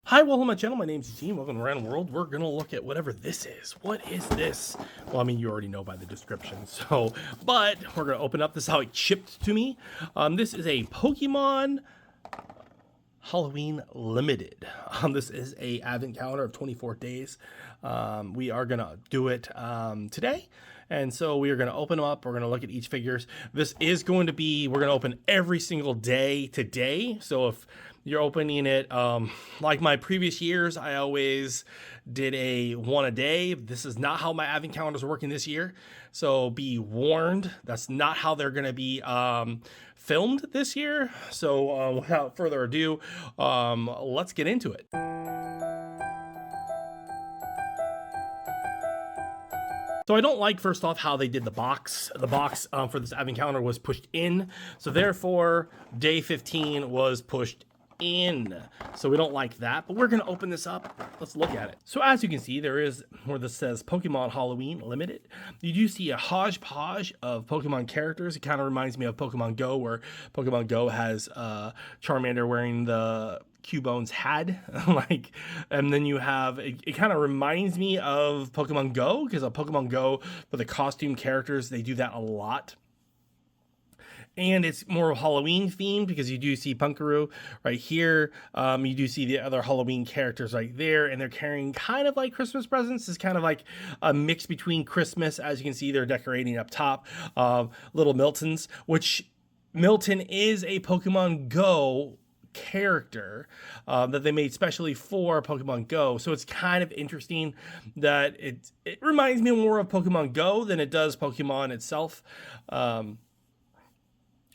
Hi, welcome to my channel. My name's Eugene. Welcome to Random World. We're going to look at whatever this is. What is this? Well, I mean, you already know by the description. But we're going to open up. This is how it shipped to me. This is a Pokemon Halloween Limited. This is a advent calendar of 24 days. We are going to do it today. And so we are going to open them up. We're going to look at each figures. This is going to be, we're going to open every single day today. So if you're opening it, like my previous years, I always did one a day. This is not how my advent calendars are working this year. So be warned, that's not how they're going to be filmed this year. So without further ado, let's get into it. So I don't like, first off, how they did the box. The box for this advent calendar was pushed in. So therefore, day 15 was pushed in. So we don't like that, but we're going to open this up. Let's look at it. So as you can see, there is where this says Pokemon Halloween Limited. You do see a hodgepodge of Pokemon characters. It kind of reminds me of Pokemon Go, where Pokemon Go has Charmander wearing the Cubone's had and then you have it kind of reminds me of Pokemon Go, because of Pokemon Go for the costume characters, they do that a lot. And it's more Halloween themed because you do see Punkaroo right here. You do see the other Halloween characters right there, and they're carrying kind of like Christmas presents. It's kind of like a mix between Christmas. As you can see, they're decorating up top little Miltons, which Milton is a Pokemon Go character that they made specially for Pokemon Go. So it's kind of interesting that it reminds me more of Pokemon Go than it does Pokemon itself.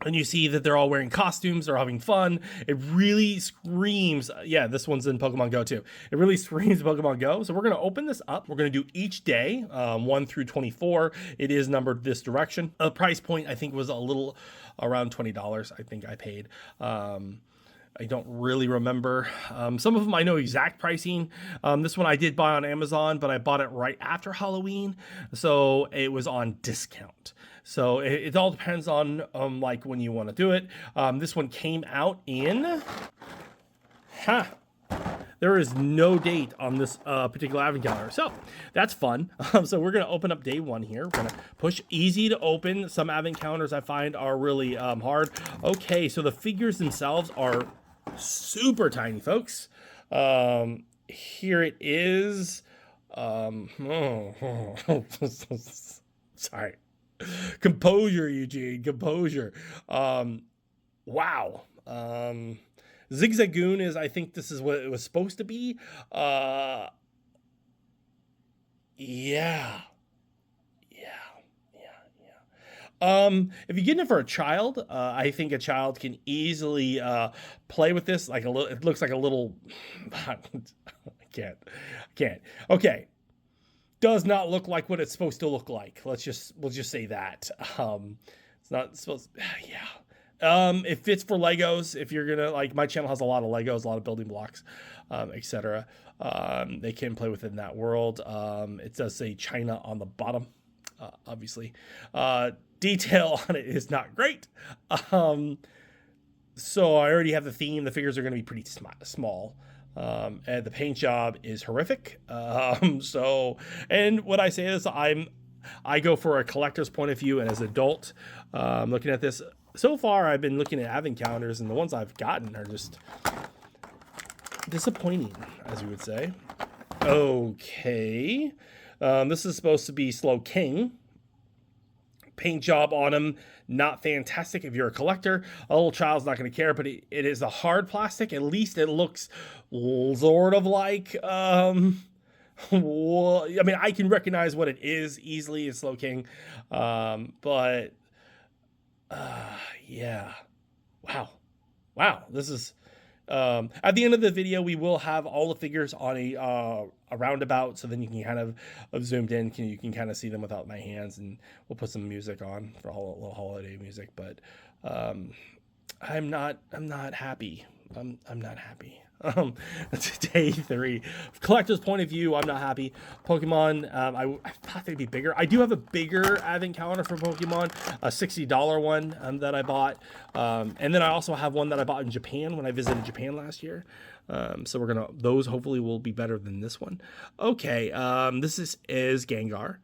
And you see that they're all wearing costumes, they're having fun. It really screams, yeah, this one's in Pokemon Go too. It really screams Pokemon Go. So we're going to open this up. We're going to do each day, 1 through 24. It is numbered this direction. The price point, I think, was a little around $20. I think I paid. I don't really remember. Some of them I know exact pricing. This one I did buy on Amazon, but I bought it right after Halloween, so it was on discount. So it all depends on like when you want to do it. This one came out in... There is no date on this particular advent calendar, so that's fun. So we're going to open up day 1 here. We're going to push easy to open. Some advent calendars I find are really hard. Okay, so the figures themselves are super tiny, folks. Here it is. Sorry. Composure, Eugene. Composure. Wow. Zigzagoon is, I think this is what it was supposed to be. Yeah. If you get it for a child, I think a child can easily play with this. Like a little, it looks like a little. I can't. Okay, does not look like what it's supposed to look like. We'll just say that. It's not supposed. Yeah. It fits for Legos. If you're gonna, like, my channel has a lot of Legos, a lot of building blocks, etc. They can play within that world. It does say China on the bottom, obviously. Detail on it is not great. So I already have the theme. The figures are going to be pretty small. And the paint job is horrific. And what I say is I go for a collector's point of view, and as an adult, looking at this, so far I've been looking at advent calendars, and the ones I've gotten are just disappointing, as you would say. Okay. This is supposed to be Slow King. Paint job on him, not fantastic. If you're a collector, a little child's not going to care, but it is a hard plastic. At least it looks sort of like, well, I mean, I can recognize what it is easily. It's Slow King. But yeah. Wow. This is, at the end of the video, we will have all the figures on a roundabout, so then you can kind of zoomed in. You can kind of see them without my hands, and we'll put some music on for a little holiday music. But I'm not happy. I'm not happy. Day 3. Collector's point of view, I'm not happy. Pokemon, I thought they'd be bigger. I do have a bigger advent calendar for Pokemon, a $60 one that I bought. And then I also have one that I bought in Japan when I visited Japan last year. So those hopefully will be better than this one. Okay, this is Gengar.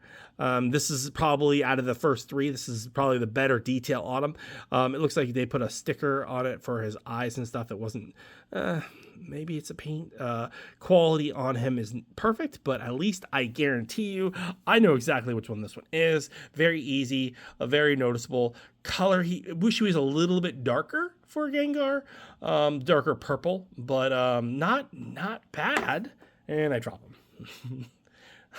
This is probably out of the first three. This is probably the better detail on him. It looks like they put a sticker on it for his eyes and stuff. It wasn't, maybe it's a paint. Quality on him isn't perfect, but at least I guarantee you, I know exactly which one this one is. Very easy, very noticeable color. Wish he was a little bit darker for Gengar, darker purple, but not bad. And I drop him.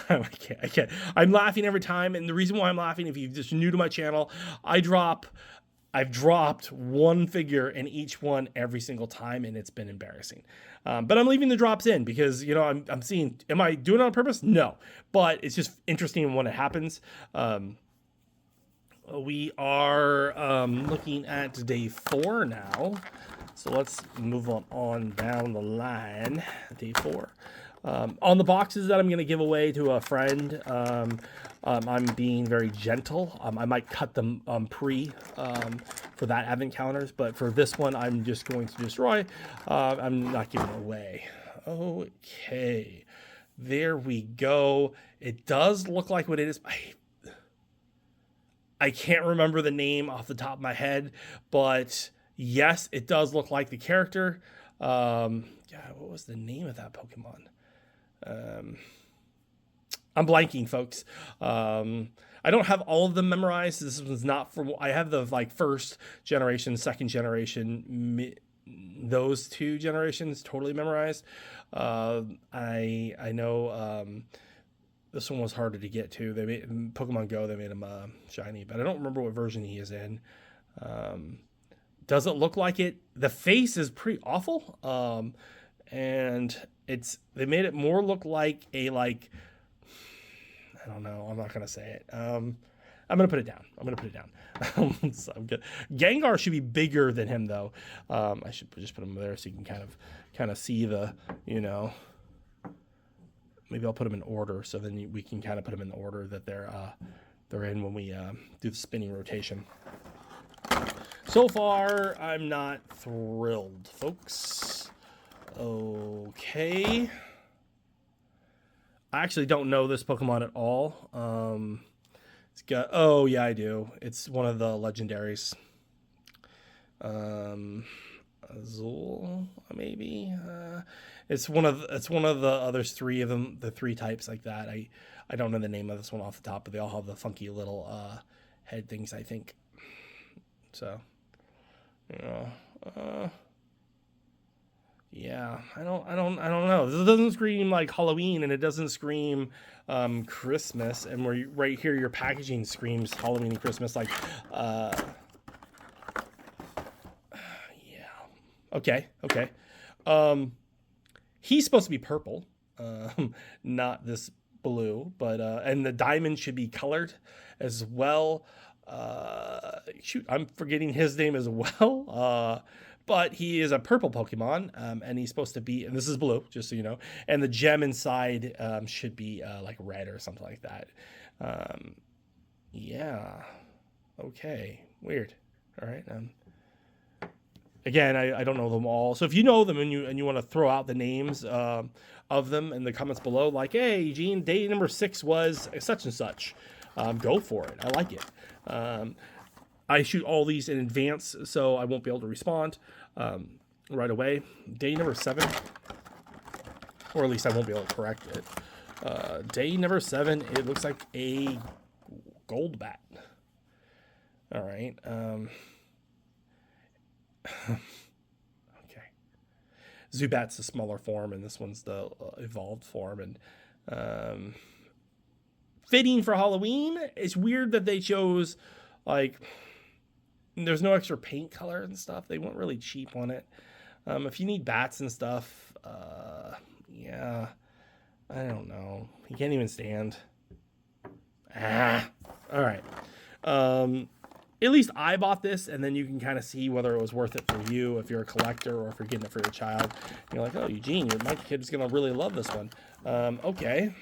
I can't. I'm laughing every time, and the reason why I'm laughing, if you're just new to my channel, I've dropped one figure in each one every single time, and it's been embarrassing. But I'm leaving the drops in because, you know, I'm seeing, am I doing it on purpose? No, but it's just interesting when it happens. We are looking at day 4 now. So let's move on down the line. Day 4. On the boxes that I'm going to give away to a friend, I'm being very gentle. I might cut them for that advent counters, but for this one, I'm just going to destroy. I'm not giving it away. Okay, there we go. It does look like what it is. I can't remember the name off the top of my head, but yes, it does look like the character. God, what was the name of that Pokemon? I'm blanking, folks. I don't have all of them memorized. This one's not for. I have the first generation, second generation, those 2 generations totally memorized. I know this one was harder to get to. They made Pokemon Go. They made him shiny, but I don't remember what version he is in. Doesn't look like it. The face is pretty awful. And they made it more look like I don't know. I'm not gonna say it. I'm gonna put it down. So I'm good. Gengar should be bigger than him though. I should just put him there so you can kind of see the, you know. Maybe I'll put them in order so then we can kind of put them in the order that they're in when we do the spinning rotation. So far, I'm not thrilled, folks. Okay. I actually don't know this Pokemon at all. It's got, oh yeah, I do. It's one of the legendaries. Azul, maybe. It's one of the others 3 of them, the 3 types like that. I don't know the name of this one off the top, but they all have the funky little head things, I think. So, yeah, I don't know. This doesn't scream like Halloween, and it doesn't scream Christmas. And where right here, your packaging screams Halloween and Christmas. Like, yeah, okay. He's supposed to be purple, not this blue. But and the diamond should be colored as well. Shoot, I'm forgetting his name as well. But he is a purple Pokemon, and he's supposed to be, and this is blue, just so you know, and the gem inside should be like red or something like that. Yeah. Okay. Weird. All right. Again, I don't know them all. So if you know them and you want to throw out the names of them in the comments below, like, hey, Eugene, day number 6 was such and such. Go for it. I like it. I shoot all these in advance, so I won't be able to respond right away. Day number 7, or at least I won't be able to correct it. Day number 7, it looks like a gold bat. All right. Okay. Zubat's the smaller form, and this one's the evolved form, and fitting for Halloween. It's weird that they chose there's no extra paint color and stuff. They weren't really cheap on it. If you need bats and stuff, yeah, I don't know. He can't even stand. All right. At least I bought this, and then you can kind of see whether it was worth it for you if you're a collector or if you're getting it for your child. And you're like, oh, Eugene, my kid's going to really love this one. Okay.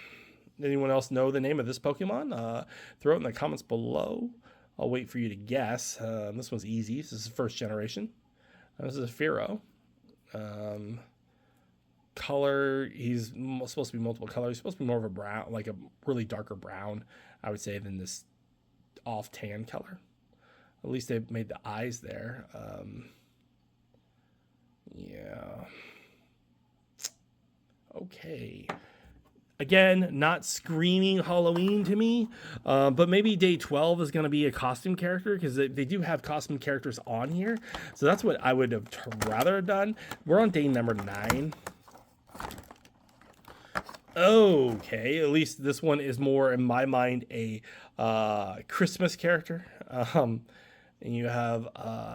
Anyone else know the name of this Pokemon? Throw it in the comments below. I'll wait for you to guess. This one's easy. This is first generation. This is a Firo. color. He's supposed to be multiple colors. He's supposed to be more of a brown, like a really darker brown, I would say, than this off tan color. At least they made the eyes there. Yeah. Okay. Again, not screaming Halloween to me, but maybe day 12 is going to be a costume character, because they do have costume characters on here. So that's what I would have rather have done. We're on day number 9. Okay, at least this one is more, in my mind, a Christmas character. And you have,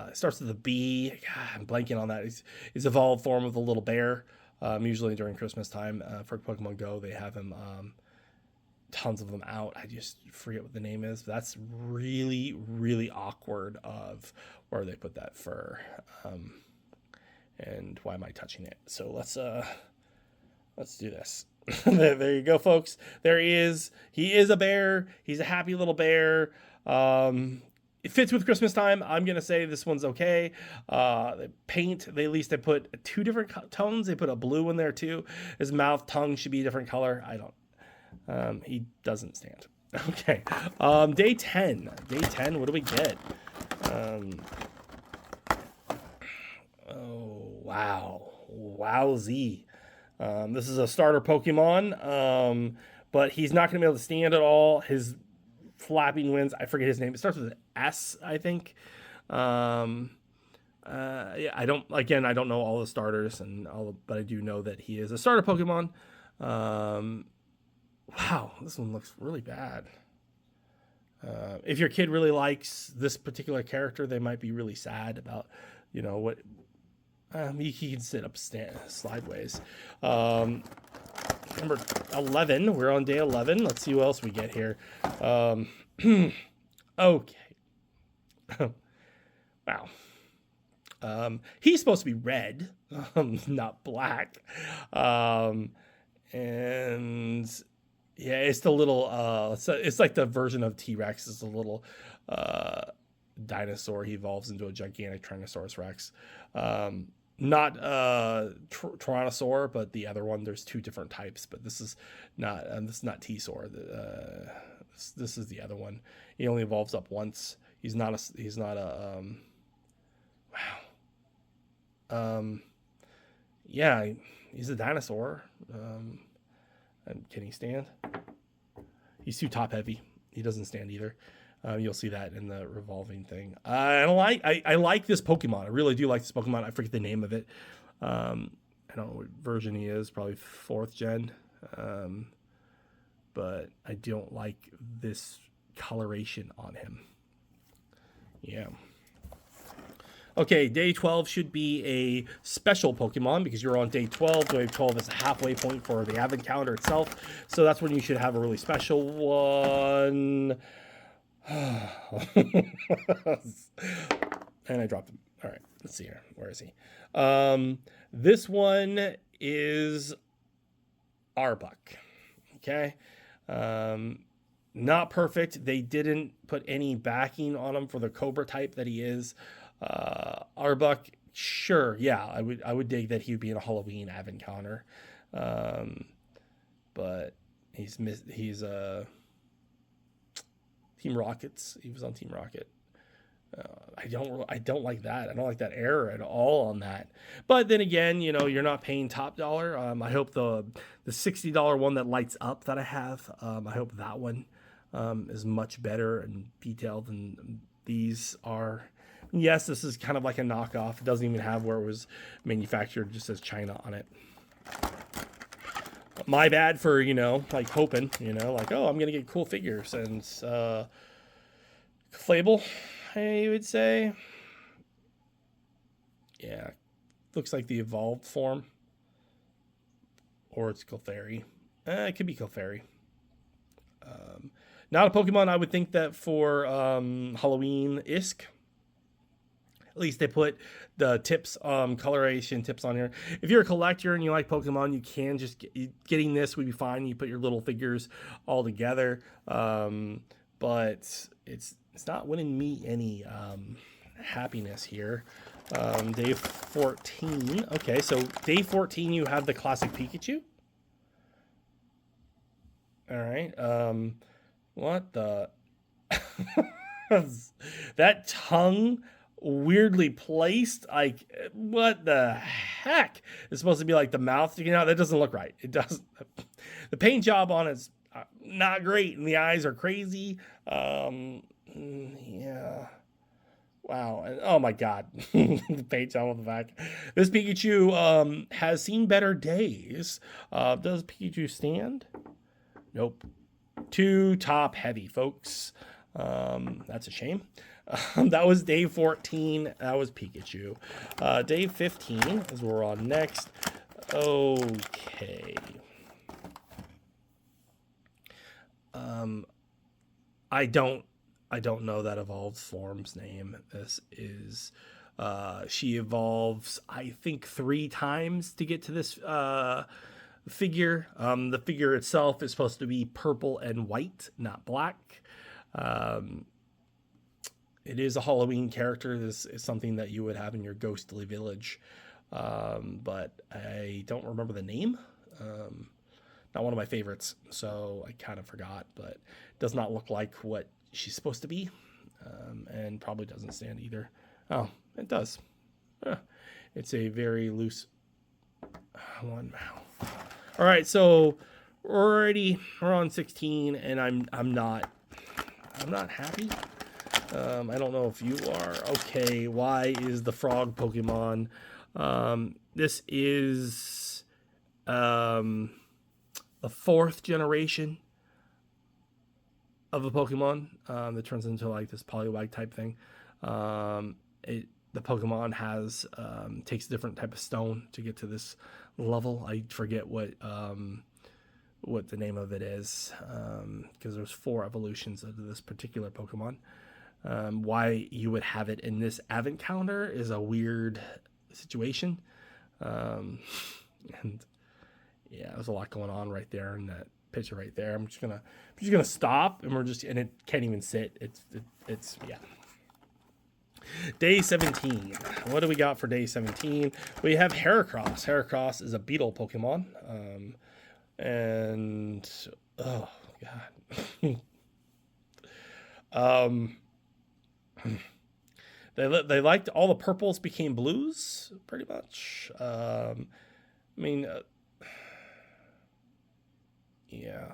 it starts with a B. God, I'm blanking on that. It's evolved form of the little bear. Usually during Christmas time for Pokemon Go, they have him, tons of them out. I just forget what the name is. That's really, really awkward of where they put that fur. And why am I touching it? So let's do this. There you go, folks. There he is. He is a bear. He's a happy little bear. It fits with Christmas time. I'm gonna say this one's okay. The paint, at least they put 2 different tones. They put a blue in there too. His mouth, tongue should be a different color. I don't. He doesn't stand. Okay. Day 10. Day 10. What do we get? Oh wow, wowzy. This is a starter Pokemon, but he's not going to be able to stand at all. His flapping wings, I forget his name. It starts with an S, I think. Yeah, I don't know all the starters but I do know that he is a starter Pokemon. Wow, this one looks really bad. If your kid really likes this particular character, they might be really sad about, what. He can sit up sideways. Number 11. We're on day 11. Let's see what else we get here. Okay. Wow. He's supposed to be red, not black. And yeah, it's the little. It's like the version of T-Rex. It's a little dinosaur. He evolves into a gigantic Tyrannosaurus Rex. Not Tyrannosaur, but the other one. There's 2 different types, but this is not T-Saur. This is the other one. He only evolves up once. He's not a wow. Yeah, he's a dinosaur. Can he stand? He's too top heavy. He doesn't stand either. You'll see that in the revolving thing. I like this Pokemon. I really do like this Pokemon. I forget the name of it. I don't know what version he is. Probably 4th gen. But I don't like this coloration on him. Yeah. Okay, day 12 should be a special Pokemon because you're on day 12. Day 12 is the halfway point for the advent calendar itself. So that's when you should have a really special one. And I dropped him. All right, let's see here. Where is he? This one is Arbok. Okay. Not perfect. They didn't put any backing on him for the Cobra type that he is. Arbok, sure. Yeah, I would dig that he would be in a Halloween advent calendar. But he's Team Rockets. He was on Team Rocket. I don't like that. I don't like that error at all on that. But then again, you're not paying top dollar. I hope the $60 one that lights up that I have, I hope that one is much better and detailed than these are. Yes, this is kind of like a knockoff. It doesn't even have where it was manufactured. It just says China on it. My bad for, like hoping, like, oh, I'm going to get cool figures. And Flable, I would say. Yeah. Looks like the evolved form. Or it's Clefairy. It could be Clefairy. Not a Pokemon I would think that for Halloween-esque. At least they put the tips, coloration tips on here. If you're a collector and you like Pokemon, you can just getting this would be fine. You put your little figures all together, but it's not winning me any happiness here. Day 14. Okay, so day 14, you have the classic Pikachu. All right. What the? That tongue weirdly placed. Like, what the heck? It's supposed to be like the mouth sticking out. That doesn't look right. It doesn't. The paint job on it's not great, and the eyes are crazy. Yeah. Wow. And, oh my God. The paint job on the back. This Pikachu has seen better days. Does Pikachu stand? Nope. Too top heavy, folks. That's a shame. That was day 14. That was Pikachu. Day 15 is where we're on next. Okay. I don't know that evolved form's name. This is she evolves, I think, 3 times to get to this figure. The figure itself is supposed to be purple and white, not black. It is a Halloween character. This is something that you would have in your ghostly village, but I don't remember the name. Not one of my favorites, so I kind of forgot, but does not look like what she's supposed to be, and probably doesn't stand either. Oh, it does. It's a very loose one. All right, so we're on 16, and I'm not happy. I don't know if you are. Okay, why is the frog Pokemon? This is the 4th generation of a Pokemon that turns into like this Poliwag type thing. The Pokemon has takes a different type of stone to get to this level. I forget what the name of it is, because there's 4 evolutions of this particular Pokemon. Why you would have it in this advent calendar is a weird situation, and yeah, there's a lot going on right there in that picture right there. I'm just gonna stop, and it can't even sit. It's yeah. Day 17. What do we got for day 17? We have Heracross. Heracross is a beetle Pokemon, and oh god. They liked all the purples became blues, pretty much. I mean, yeah.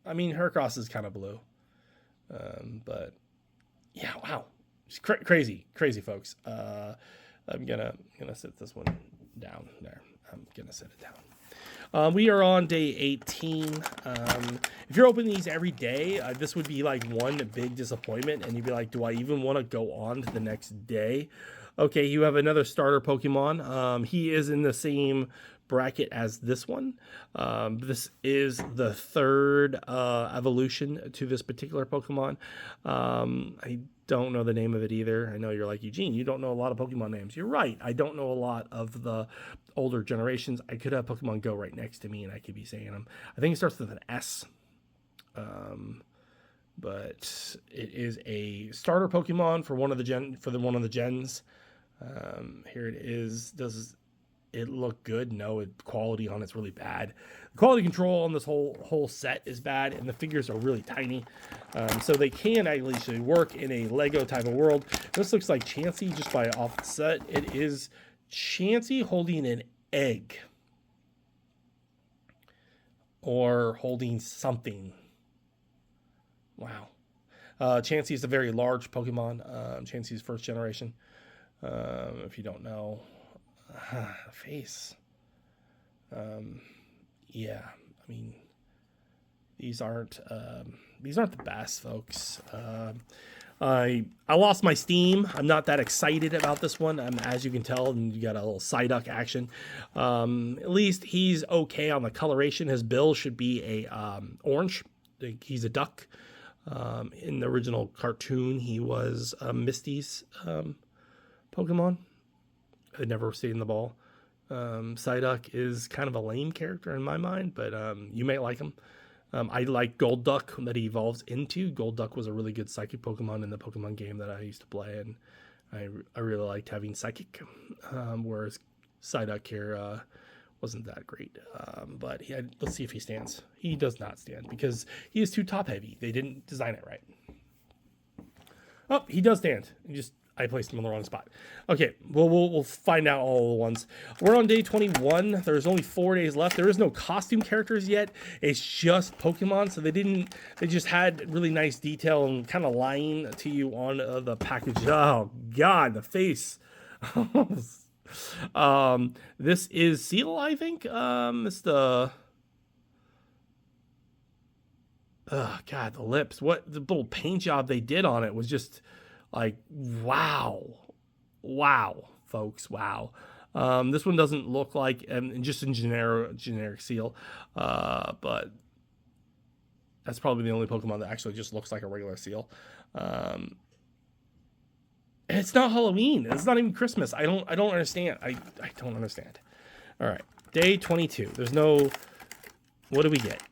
I mean, Heracross is kind of blue, but yeah, wow, it's crazy, folks. I'm gonna sit this one down there. I'm gonna set it down. We are on day 18. If you're opening these every day, this would be like one big disappointment, and you'd be like, do I even want to go on to the next day? Okay, you have another starter Pokemon. He is in the same bracket as this one. This is the 3rd evolution to this particular Pokemon. I don't know the name of it either. I know you're like, Eugene, you don't know a lot of Pokemon names. You're right. I don't know a lot of the older generations. I could have Pokemon Go right next to me, and I could be saying them. I think it starts with an S. But it is a starter Pokemon for one of the gens. Here it is. Does it look good? No, quality on it's really bad. The quality control on this whole set is bad, and the figures are really tiny. So they can actually work in a Lego type of world. This looks like Chansey just by off the set. It is Chansey holding an egg, or holding something. Wow. Chansey is a very large Pokemon. Chansey's 1st generation. If you don't know, face. Yeah, I mean, these aren't the best, folks. I lost my steam. I'm not that excited about this one. As you can tell, and you got a little Psyduck action. At least he's okay on the coloration. His bill should be a orange. He's a duck. In the original cartoon, he was Misty's Pokemon. I'd never seen the ball. Psyduck is kind of a lame character in my mind, but you may like him. I like Golduck that he evolves into. Golduck was a really good psychic Pokemon in the Pokemon game that I used to play, and I really liked having Psychic, whereas Psyduck here wasn't that great. But let's see if he stands. He does not stand because he is too top heavy. They didn't design it right. Oh, he does stand. I placed him on the wrong spot. Okay, we'll find out all the ones. We're on day 21. There's only 4 days left. There is no costume characters yet. It's just Pokemon. So they just had really nice detail and kind of lying to you on the package. Oh God, the face. This is Seal, I think. It's the. Oh God, the lips. What the little paint job they did on it was just like wow, folks, wow. This one doesn't look like, and just in generic Seal, but that's probably the only Pokemon that actually just looks like a regular Seal. And it's not Halloween. It's not even Christmas. I don't understand. I don't understand. All right, day 22. There's no. What do we get?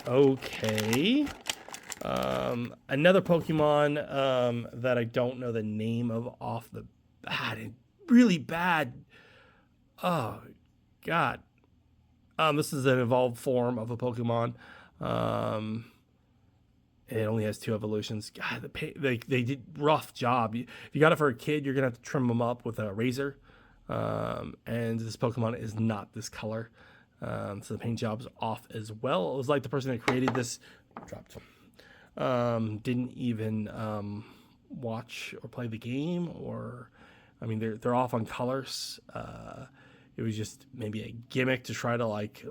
Okay. Another Pokemon that I don't know the name of off the bat. Really bad. Oh God. This is an evolved form of a Pokemon. It only has 2 evolutions. God, they did rough job. If you got it for a kid, you're gonna have to trim them up with a razor. And this Pokemon is not this color. So the paint job's off as well. It was like the person that created this dropped. Didn't even watch or play the game, or I mean they're off on colors. It was just maybe a gimmick to try to like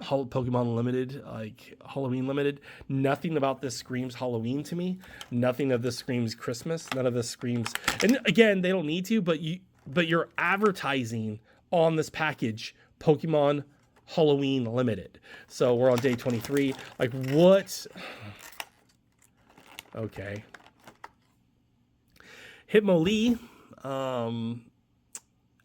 Pokemon Limited, like Halloween Limited. Nothing about this screams Halloween to me. Nothing of this screams Christmas. None of this screams. And again, they don't need to, but you're advertising on this package Pokemon Halloween Limited. So we're on day 23. Like what? Okay. Hitmonlee.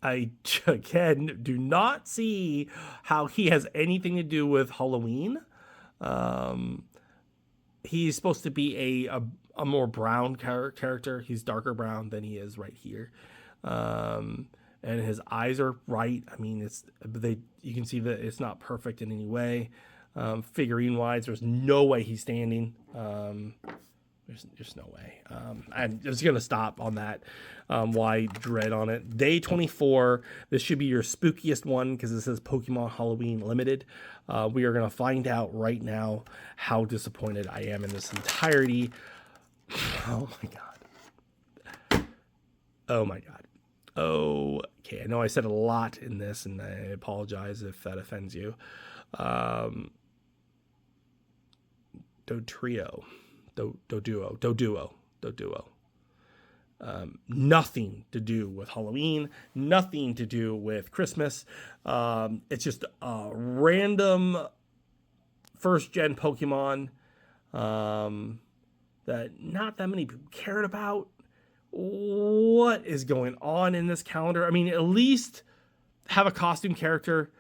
I again do not see how he has anything to do with Halloween. He's supposed to be a more brown character. He's darker brown than he is right here. And his eyes are right. I mean, you can see that it's not perfect in any way. Figurine wise, there's no way he's standing. There's no way. I'm just gonna stop on that. Why dread on it? Day 24. This should be your spookiest one because it says Pokemon Halloween Limited. We are gonna find out right now how disappointed I am in this entirety. Oh my God. Oh my God. Okay, I know I said a lot in this, and I apologize if that offends you. Doduo. Nothing to do with Halloween, nothing to do with Christmas. It's just a random first-gen Pokemon that not that many people cared about. What is going on in this calendar? I mean, at least have a costume character.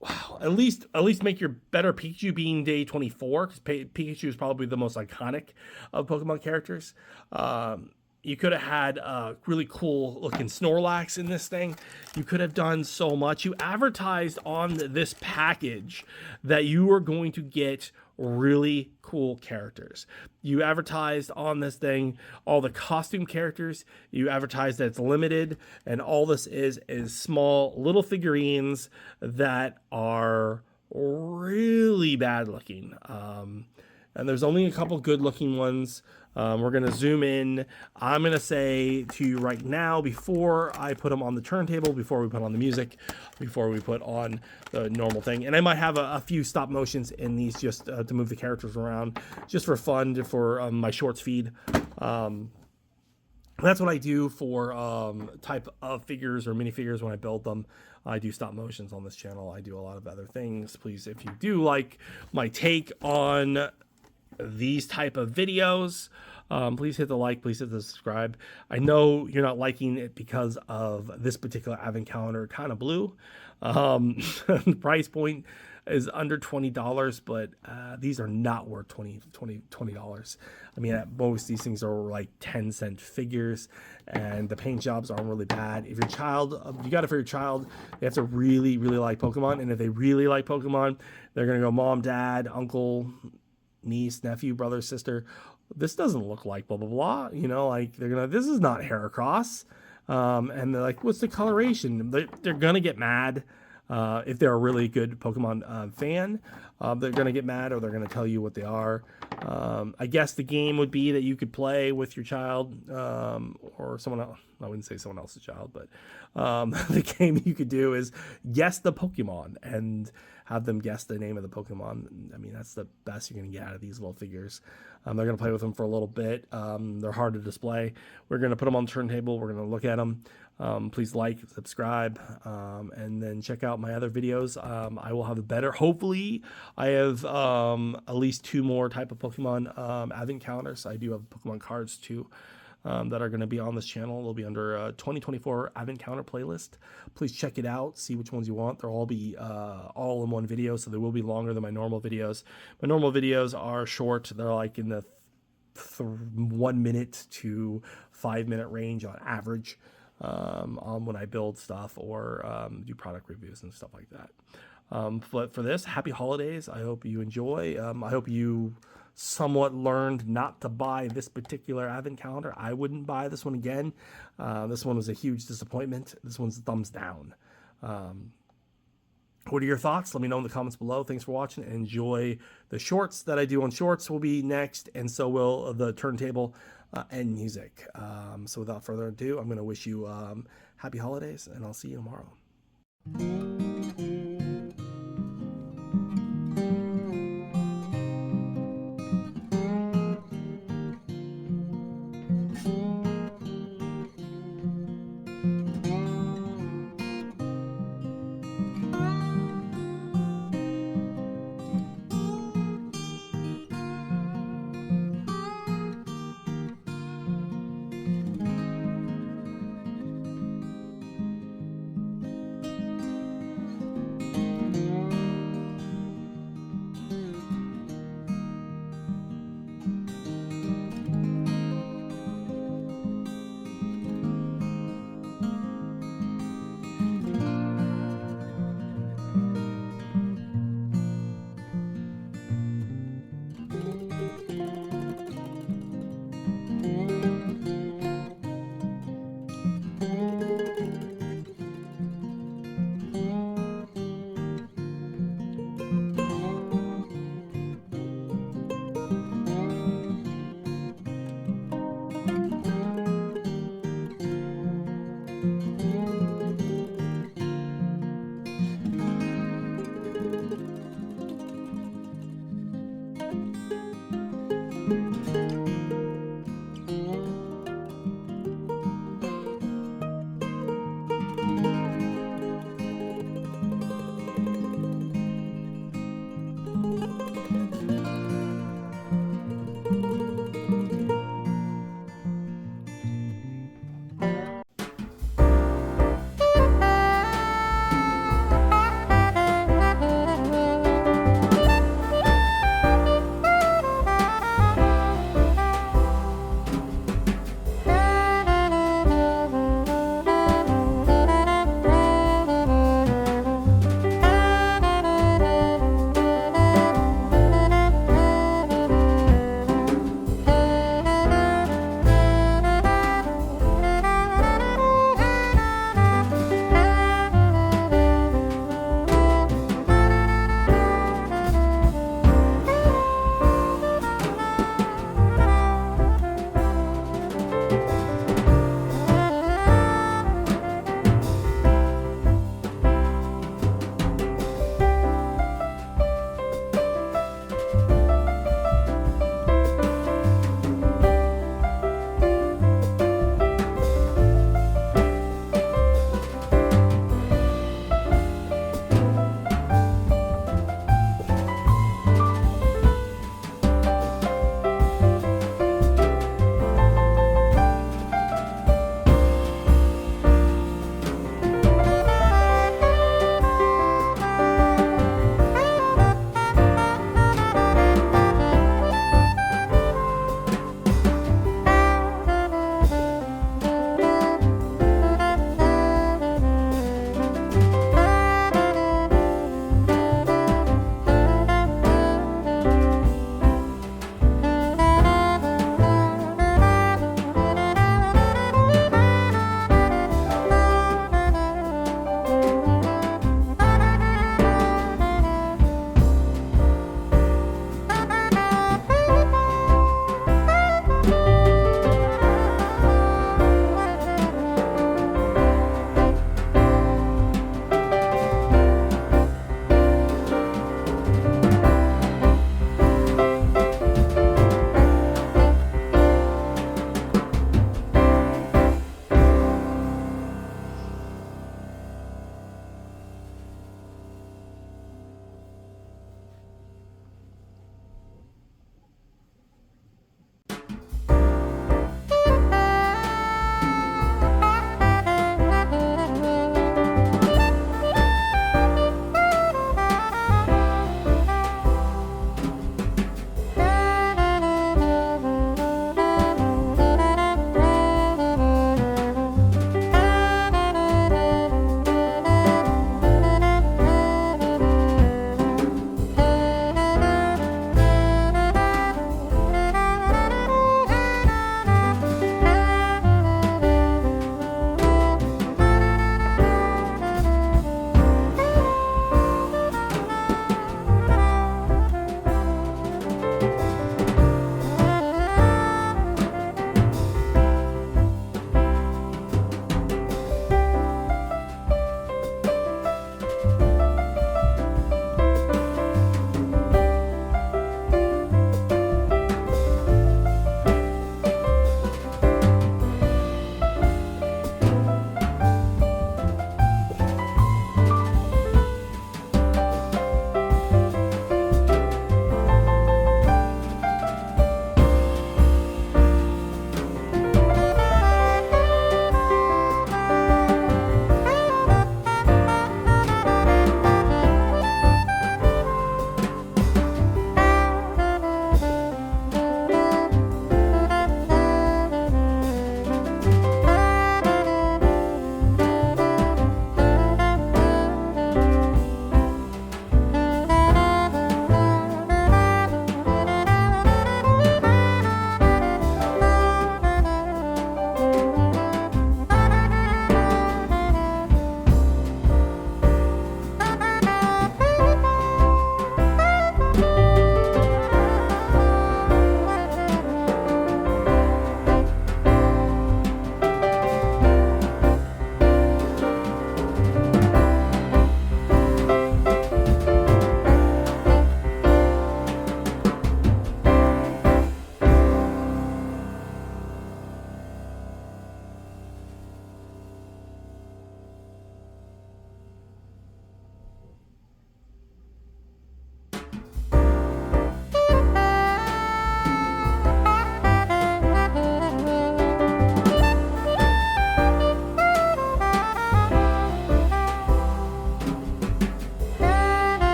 Wow, at least make your better Pikachu being day 24, because Pikachu is probably the most iconic of Pokemon characters. You could have had a really cool looking Snorlax in this thing. You could have done so much. You advertised on this package that you were going to get really cool characters. You advertised on this thing all the costume characters. You advertised that it's limited, and all this is small little figurines that are really bad looking. And there's only a couple good looking ones. We're going to zoom in. I'm going to say to you right now, before I put them on the turntable, before we put on the music, before we put on the normal thing, and I might have a few stop motions in these just to move the characters around, just for fun, for my shorts feed. That's what I do for type of figures or minifigures when I build them. I do stop motions on this channel. I do a lot of other things. Please, if you do like my take on these type of videos, Please hit the like, please hit the subscribe. I know you're not liking it because of this particular advent calendar kind of blue. The price point is under $20, but these are not worth $20. I mean, at most these things are like 10-cent figures, and the paint jobs aren't really bad. If your child, you got it for your child, they have to really like Pokemon, and if they really like Pokemon, they're gonna go mom, dad, uncle, niece, nephew, brother, sister. This doesn't look like blah blah blah. You know, like they're gonna. This is not Heracross. And they're like, what's the coloration? They're gonna get mad. If they're a really good Pokemon fan, they're going to get mad, or they're going to tell you what they are. I guess the game would be that you could play with your child or someone else. I wouldn't say someone else's child, but the game you could do is guess the Pokemon and have them guess the name of the Pokemon. I mean, that's the best you're going to get out of these little figures. They're going to play with them for a little bit. They're hard to display. We're going to put them on the turntable. We're going to look at them. Please like, subscribe, and then check out my other videos. I will have a better, hopefully I have at least 2 more type of Pokemon advent calendars. I do have Pokemon cards too that are going to be on this channel. They'll be under 2024 advent calendar playlist. Please check it out, see which ones you want. They'll all be all in one video, so they will be longer than my normal videos. My normal videos are short. They're like in the 1 minute to 5 minute range on average. On when I build stuff or do product reviews and stuff like that. But for this, happy holidays. I hope you enjoy. I hope you somewhat learned not to buy this particular advent calendar. I wouldn't buy this one again. This one was a huge disappointment. This one's thumbs down. What are your thoughts? Let me know in the comments below. Thanks for watching. Enjoy the shorts that I do on shorts will be next, and so will the turntable and music. So without further ado, I'm going to wish you happy holidays, and I'll see you tomorrow.